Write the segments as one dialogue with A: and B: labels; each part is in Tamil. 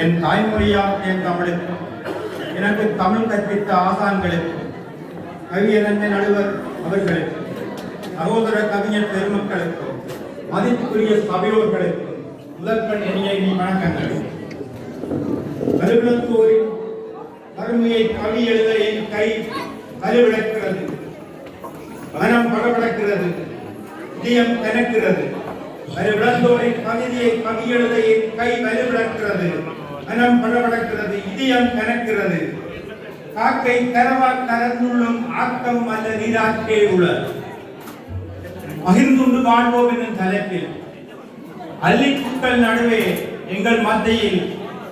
A: என் தாய்மொழியாம் என் தமிழுக்கும் எனக்கு தமிழ் கற்பித்த ஆசான்களுக்கும் கவியரஞ்ச நடுவர் அவர்களுக்கும் சகோதர கவிஞர் பெருமக்களுக்கும் மதிப்புக்குரிய சபையோர்களுக்கும் முதற்கண் எண்ணிய வணக்கங்கள். கருவிழந்தோரின் கருமையை கவி எழுத என் கை கருவிழக்கிறது, மனம் படபடக்கிறது, இதயம் கனக்கிறது. கருவிழந்தோரின் கவிதையை கவி எழுத என் கை கருவிழக்கிறது, மனம் படபடக்கிறது, இதயம் கனக்கிறது. காக்கை கரவா கலந்துள்ளும் ஆக்கம் அல்ல நீராக்கே உள்ள பகிர்ந்துண்டு வாழ்வோம் என்னும் தலைப்பில் அள்ளிக்குட்கள் நடுவே எங்கள் மத்தியில்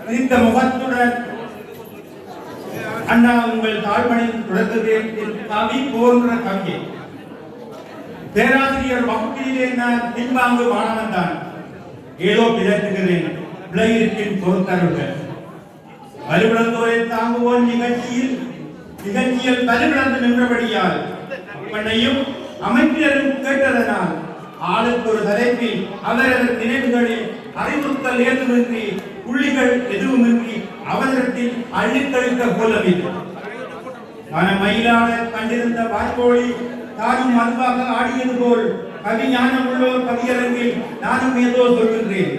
A: விரித்த முகத்துடன் அண்ணா உங்கள் தாழ்மணில் தொடர்கிறேன் கவி போன்ற கவியை பேராசிரியர் வகுப்பிலே நான் பின்வாங்கு மாணவன் தான் ஏதோ பிதற்றுகிறேன் விளையிருக்கின் பொறுத்தருகள். வலுவிழந்தோரை தாங்குவோன் நிகழ்ச்சியில் வலுவிழந்து நின்றபடியால் பண்ணையும் அமைப்பினரும் கேட்டதனால் ஆளுக்கு ஒரு தலைப்பில் அவரது நினைவுகளில் அறிவுறுத்தல் ஏதுமின்றி புள்ளிகள் எதுவுமின்றி அவசரத்தில் அள்ளிக்கழித்த போலவில்லை. மயிலாட கண்டிருந்த வாய்மொழி தானும் அன்பாக ஆடியது போல் கவி ஞானம் உள்ளோர் கவியரங்கில் நானும் ஏதோ சொல்கின்றேன்.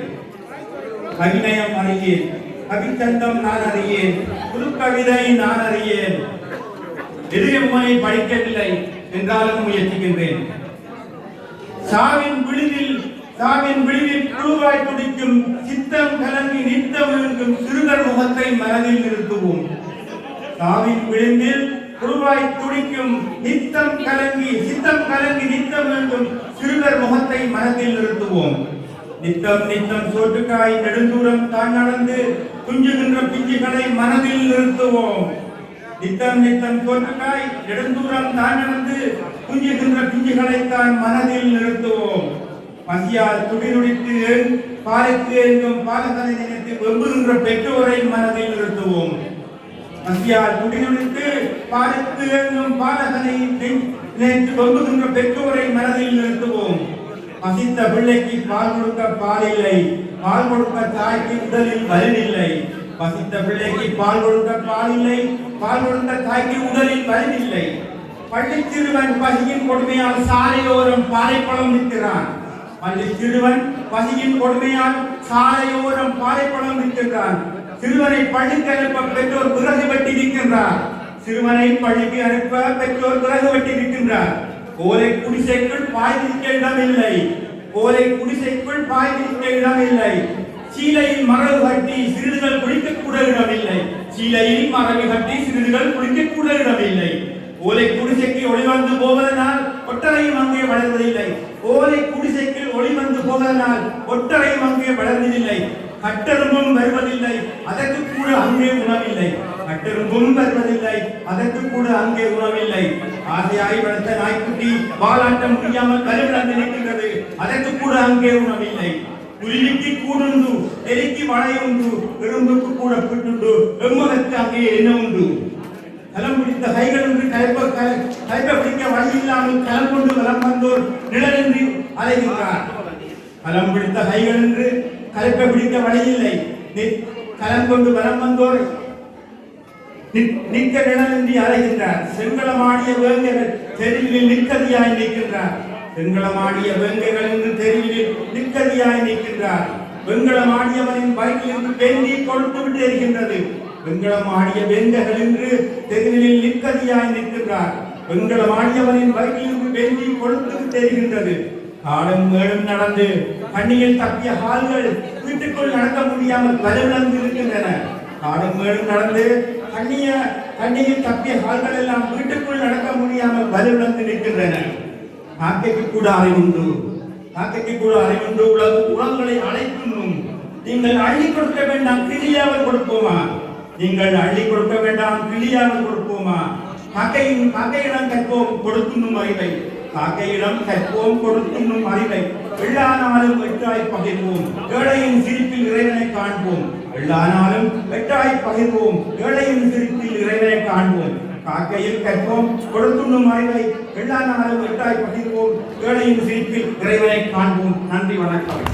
A: கவிநயம் அறியேன், கவிச்சந்தம் நான் அறியேன், புதுக்கவிதை நான் அறியேன். எதிர்மனை படிக்கவில்லை என்றாலும் முயற்சிக்கின்றேன். சாவின் விழிவில் குழுவாய் துடிக்கும் சித்தம் கலங்கி நித்தம் விழுங்கும் சிறுவர் முகத்தை மனதில் நிறுத்துவோம். சாவின் விளிம்பில் குழுவாய் துடிக்கும் சித்தம் கலங்கி நித்தம் விழுங்கும் சிறுவர் முகத்தை மனதில் நிறுத்துவோம். நித்தம் நித்தம் சோற்றுக்காய் நெடுந்தூரம் தான் நடந்து துஞ்சுகின்ற பிஞ்சுகளை மனதில் நிறுத்துவோம். நித்தம் நித்தம் சோற்றுக்காய் நெடுந்தூரம் தான் நடந்து துஞ்சுகின்ற பிஞ்சுகளை தான் மனதில் நிறுத்துவோம். பசியால் துடிநுடித்து பாலுக்கு எங்கும் பாலகனை நினைத்து வெம்புகின்ற பெற்றோரை மனதில் நிறுத்துவோம். பசியால் துடிநுடித்து பாலுக்கு எங்கும் பாலகனை நினைத்து வெம்புகின்ற பெற்றோரை மனதில் நிறுத்துவோம். பசித்த பிள்ளைக்கு பால் கொடுக்க பால் இல்லை, பால் கொடுக்க தாய்க்கு உடலில் வலிமில்லை. பசித்த பிள்ளைக்கு பால் கொடுக்க பால் இல்லை, பால் கொடுக்க தாய்க்கு உடலில் வலிமில்லை. பள்ளி சிறுவன் பசியின் கொடுமையால் சாலையோரம் பாலைப்பழம் விற்கிறான். பள்ளி சிறுவன் பசியின் கொடுமையால் சாலையோரம் பாலைப்பழம் விற்கின்றான். சிறுவனை பள்ளிக்கு அனுப்ப பெற்றோர் விறகு வெட்டி விற்கின்றார். சிறுவனை பள்ளிக்கு அனுப்ப பெற்றோர் விறகு வெட்டி விற்கின்றார். கோலை குடிசைக்குள் பாய் விரிக்க இடமில்லை, கோலை குடிசைக்குள் பாய் விரிக்க இடமில்லை. சீலையில் மரபு கட்டி சிறிதுகள் குளிக்கக்கூட இடமில்லை, சீலையில் மரபு கட்டி சிறிதுகள் குளிக்கக்கூட இடமில்லை. ஓலை குடிசைக்கு ஒளி வந்து போவதனால் ஒட்டரையும் அங்கே வளர்வதில்லை, ஓலை குடிசைக்கு ஒளி வந்து போவதனால் ஒட்டரையும் அங்கே வளர்வதில்லை. கட்டெரும்பும் வருவதில்லை, அதற்கு கூட அங்கே உணவில்லை. கட்டெரும்பும் வருவதில்லை, அதற்கு கூட அங்கே உணவில்லை. ஆசையாய் வளர்த்த நாய்க்குட்டி வாலாட்ட முடியாமல் கருவிழந்து நிற்கின்றது, அதற்கு கூட அங்கே உணவில்லை. குருவிக்கு கூடுண்டு, எலிக்கு வளை உண்டு, எறும்புக்கு கூட பிட்டுண்டு, எம்மதற்கு அங்கே என்ன உண்டு? களம் பிடித்த கைகள் என்று கைப்ப பிடிக்க வழி இல்லாமல் களம் கொண்டு வலம் வந்தோர் நிழலின்றி அலைகின்றார். களம் பிடித்த கைகள் என்று கலைப்ப பிடிக்க வழியில்லை, களம் கொண்டு வலம் வந்தோர் நிற்க நிழலின்றி அலைகின்றார். செங்களமாடிய வேங்கைகள் தெருவில் நிற்கதியாய் நிற்கின்றார். செங்களமாடிய வேங்கைகள் என்று தெருவில் நிற்கதியாய் நிற்கின்றார். வெங்களமாடியவனின் வயிற்றிலிருந்து பெண்டி கொடுத்து விட்டு இருக்கின்றது. வெங்களமாடிய வேங்கைகள் என்று தெருவில் நிற்கதியாய் நிற்கின்றார். வெங்களமாடியவனின் வயிற்றிலிருந்து பெண்டி கொடுத்து விட்டு இருக்கின்றது. காலம் மேலும் நடந்து கண்ணியில் தப்பிய கால்கள் வீட்டுக்குள் நடக்க முடியாமல் வலுவிழந்து இருக்கின்றன. காலம் மேலும் நடந்து கண்ணியில் தப்பிய கால்கள் எல்லாம் வீட்டுக்குள் நடக்க முடியாமல் வலுவிழந்து நிற்கின்றன. காக்கைக்கு கூட அறிவுண்டு, காக்கைக்கு கூட அறிவுண்டு. உலகங்களை அழைக்கணும். நீங்கள் அள்ளி கொடுக்க வேண்டாம், கிளியாமல் கொடுப்போமா? நீங்கள் அள்ளி கொடுக்க வேண்டாம், கிளியாமல் கொடுப்போமா? காக்கையிடம் கற்போம் கொடுத்துண்ணும் அறிவை, காக்கையிடம் கற்போம் கொடுத்துண்ணும் அறிவை. எல்லானாலும் வெட்டாய் பகிர்வோம், ஏழையின் சிரிப்பில் இறைவனை காண்போம். எல்லானாலும் வெட்டாய் பகிர்வோம், ஏழையின் சிரிப்பில் இறைவனை காண்போம். காக்கையில் கற்போம் கொடுத்துண்ணும் அறிவை, எல்லா நாளும் வெட்டாய் பகிர்வோம், ஏழையின் சிரிப்பில் இறைவனை காண்போம். நன்றி, வணக்கம்.